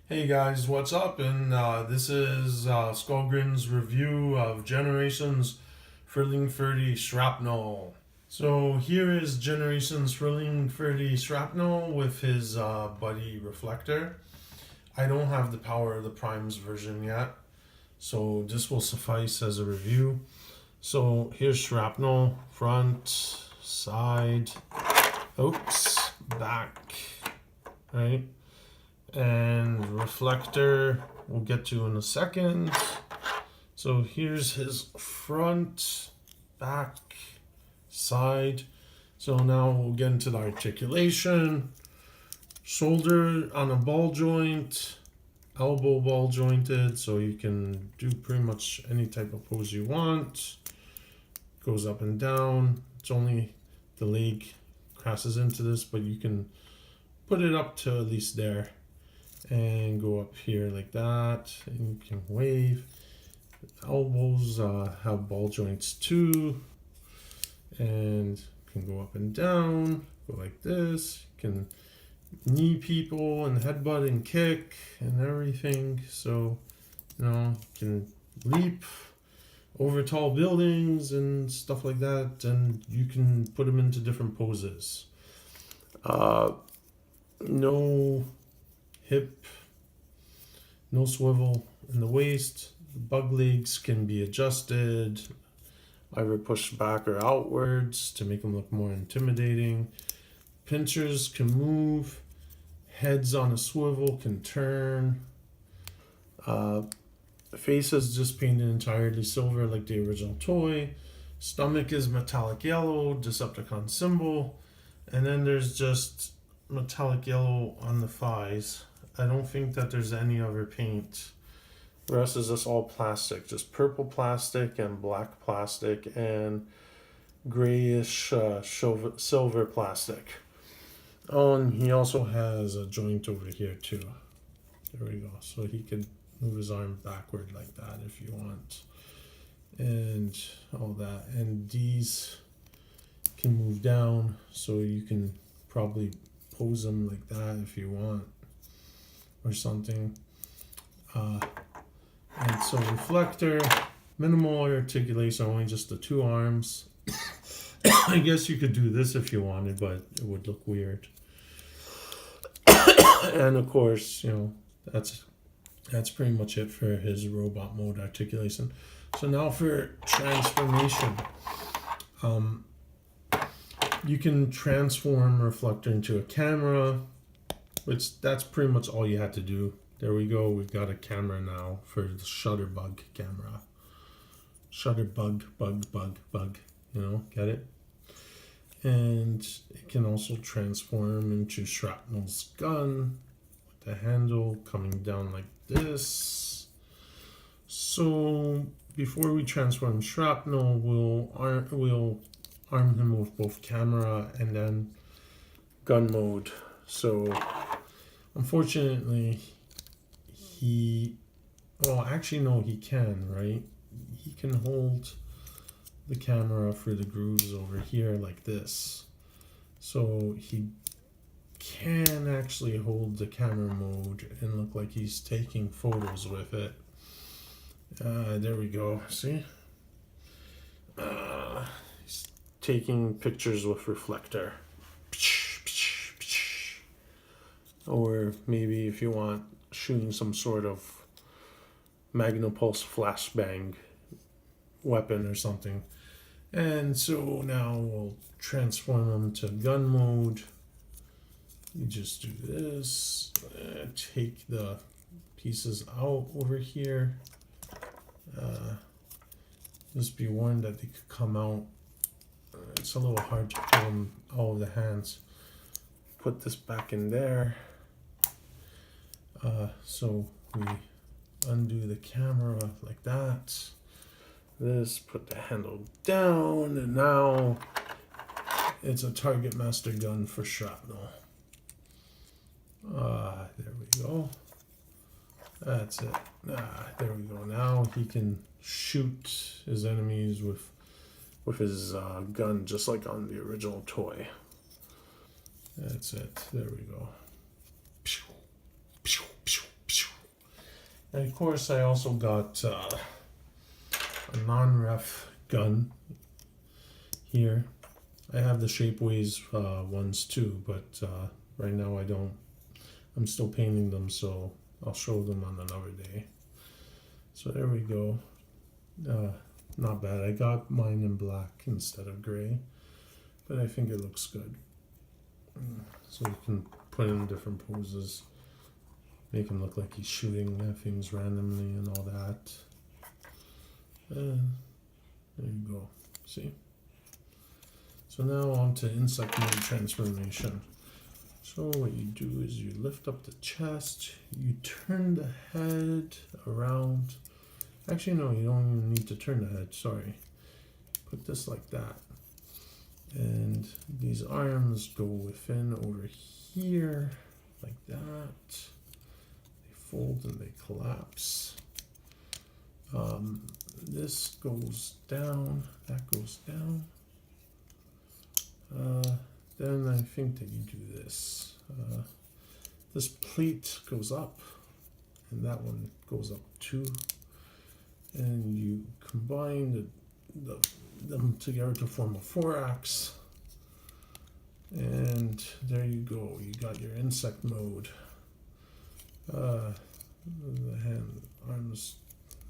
Hey guys, what's up? And this is Skullgrin's review of Generations Frilling 30 Shrapnel. So here is Generations Frilling 30 Shrapnel with his buddy Reflector. I don't have the Power of the Primes version yet, so this will suffice as a review. So here's Shrapnel, front, side, oops, back, right? And Reflector we'll get to in a second. So here's his front, back, side. So now we'll get into the articulation. Shoulder on a ball joint, elbow ball jointed, so you can do pretty much any type of pose you want. Goes up and down. It's only the leg crosses into this, but you can put it up to at least there. And go up here like that, and you can wave. Elbows have ball joints too, and can go up and down, go like this. You can knee people and headbutt and kick and everything. So, you can leap over tall buildings and stuff like that, and you can put them into different poses. No hip, no swivel in the waist. The bug legs can be adjusted, either pushed back or outwards to make them look more intimidating. Pinchers can move. Heads on a swivel can turn. Face is just painted entirely silver like the original toy. Stomach is metallic yellow, Decepticon symbol. And then there's just metallic yellow on the thighs. I don't think that there's any other paint. The rest is just all plastic, just purple plastic and black plastic and grayish silver plastic. Oh, and he also has a joint over here too. There we go. So he could move his arm backward like that if you want. And all that. And these can move down, so you can probably pose them like that if you want. Or something. And so Reflector, minimal articulation, only just the two arms. I guess you could do this if you wanted, but it would look weird. And of course, that's pretty much it for his robot mode articulation. So now for transformation. You can transform Reflector into a camera, which that's pretty much all you had to do. There we go. We've got a camera now for the Shutterbug camera. Shutterbug, bug. Get it? And it can also transform into Shrapnel's gun with the handle coming down like this. So before we transform Shrapnel, we'll arm him with both camera and then gun mode. So unfortunately, he can, right? He can hold the camera for the grooves over here like this. So he can actually hold the camera mode and look like he's taking photos with it. There we go. See? He's taking pictures with Reflector. Or maybe if you want, shooting some sort of Magnapulse flashbang weapon or something. And so now we'll transform them to gun mode. You just do this, take the pieces out over here. Just be warned that they could come out. It's a little hard to pull them out of the hands. Put this back in there. So we undo the camera like that. This, put the handle down, and now it's a target master gun for Shrapnel. There we go. That's it. There we go. Now he can shoot his enemies with his gun, just like on the original toy. That's it. There we go. And of course I also got a non-ref gun here. I have the Shapeways ones too, but right now I don't. I'm still painting them, so I'll show them on another day. So there we go. Not bad. I got mine in black instead of gray, but I think it looks good. So you can put in different poses, make him look like he's shooting at things randomly and all that. There you go. See? So now on to insect mode transformation. So what you do is you lift up the chest, you turn the head around. Actually, no, you don't even need to turn the head, sorry. Put this like that. And these arms go within over here, like that. They fold and they collapse. This goes down, that goes down. Then I think that you do this. This plate goes up, and that one goes up too. And you combine them together to form a thorax. And there you go. You got your insect mode. The hand arms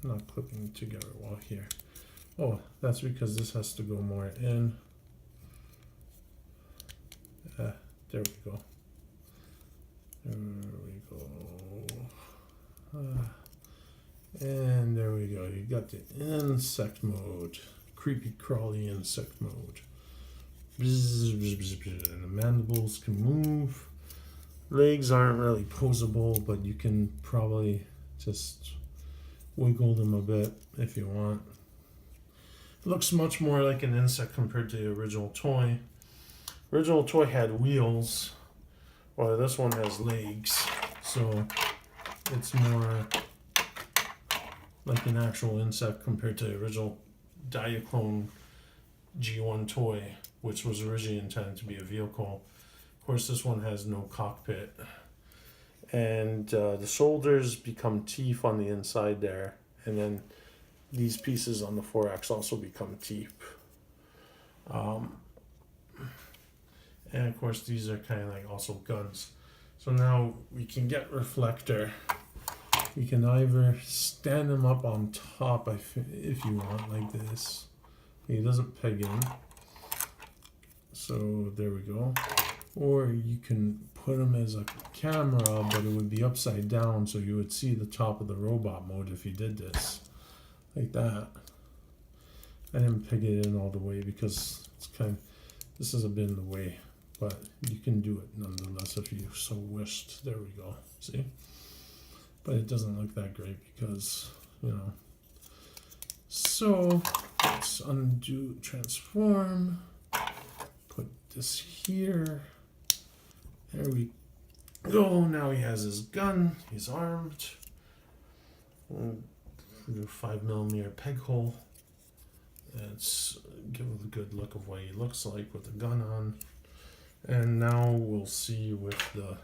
not clipping together well here. Oh, that's because this has to go more in. There we go. There we go. And there we go. You got the insect mode. Creepy crawly insect mode. Bzz, bzz, bzz, bzz. And the mandibles can move. Legs aren't really posable, but you can probably just wiggle them a bit if you want. It looks much more like an insect compared to the original toy. Original toy had wheels, while this one has legs, so it's more like an actual insect compared to the original Diaclone G1 toy, which was originally intended to be a vehicle. Of course, this one has no cockpit, and the shoulders become teeth on the inside there, and then these pieces on the thorax also become teeth. And of course these are kind of like also guns. So now we can get Reflector. We can either stand him up on top if you want, like this. He doesn't peg in. So there we go. Or you can put him as a camera, but it would be upside down, so you would see the top of the robot mode if you did this. Like that. I didn't peg it in all the way because it's this is a bit in the way. But you can do it nonetheless if you so wished. There we go. See? But it doesn't look that great because, you know. So let's undo transform. Put this here. There we go. Now he has his gun. He's armed. We'll do a 5mm peg hole. Let's give it a good look of what he looks like with the gun on. And now we'll see with the,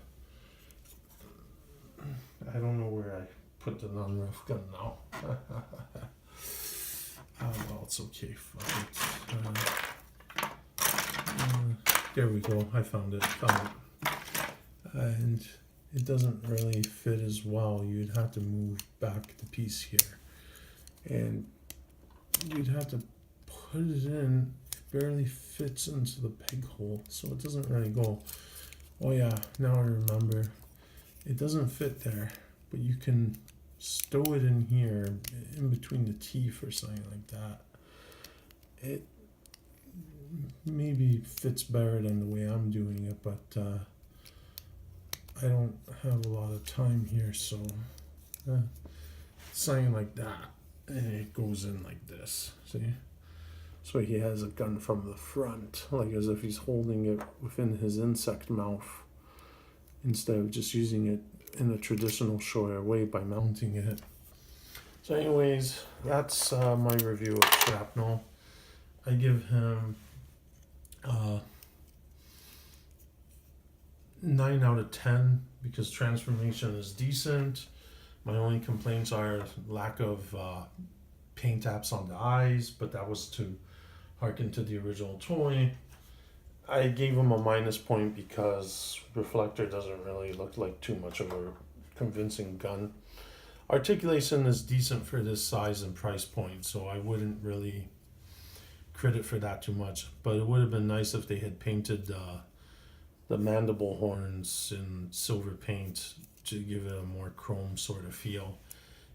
I don't know where I put the non-ref gun now. Well, it's okay. There we go. I found it. And it doesn't really fit as well. You'd have to move back the piece here. And you'd have to put it in. Barely fits into the peg hole, so it doesn't really go. Oh yeah, now I remember. It doesn't fit there, but you can stow it in here, in between the teeth or something like that. It maybe fits better than the way I'm doing it, but I don't have a lot of time here, so something like that. And it goes in like this, see? So he has a gun from the front, like as if he's holding it within his insect mouth, instead of just using it in a traditional Shoya way by mounting it. So anyways, that's my review of Shrapnel. I give him 9 out of 10 because transformation is decent. My only complaints are lack of paint apps on the eyes, but that was to harken to the original toy. I gave him a minus point because Reflector doesn't really look like too much of a convincing gun. Articulation is decent for this size and price point, so I wouldn't really credit for that too much. But it would have been nice if they had painted the mandible horns in silver paint to give it a more chrome sort of feel.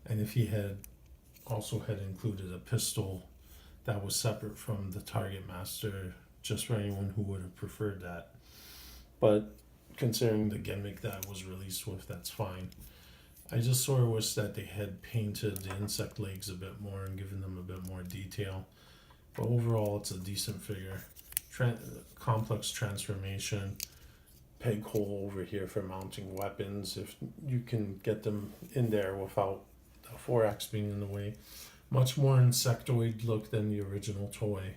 And if he had also had included a pistol that was separate from the Target Master, just for anyone who would have preferred that. But considering the gimmick that was released with, that's fine. I just sort of wish that they had painted the insect legs a bit more and given them a bit more detail. But overall, it's a decent figure. Complex transformation. Peg hole over here for mounting weapons if you can get them in there without the 4X being in the way. Much more insectoid look than the original toy.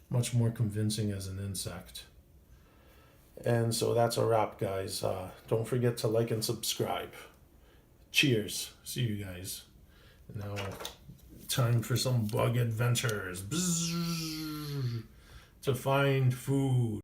Much more convincing as an insect. And so that's a wrap, guys. Don't forget to like and subscribe. Cheers. See you guys. Now, time for some bug adventures. Bzzz, to find food.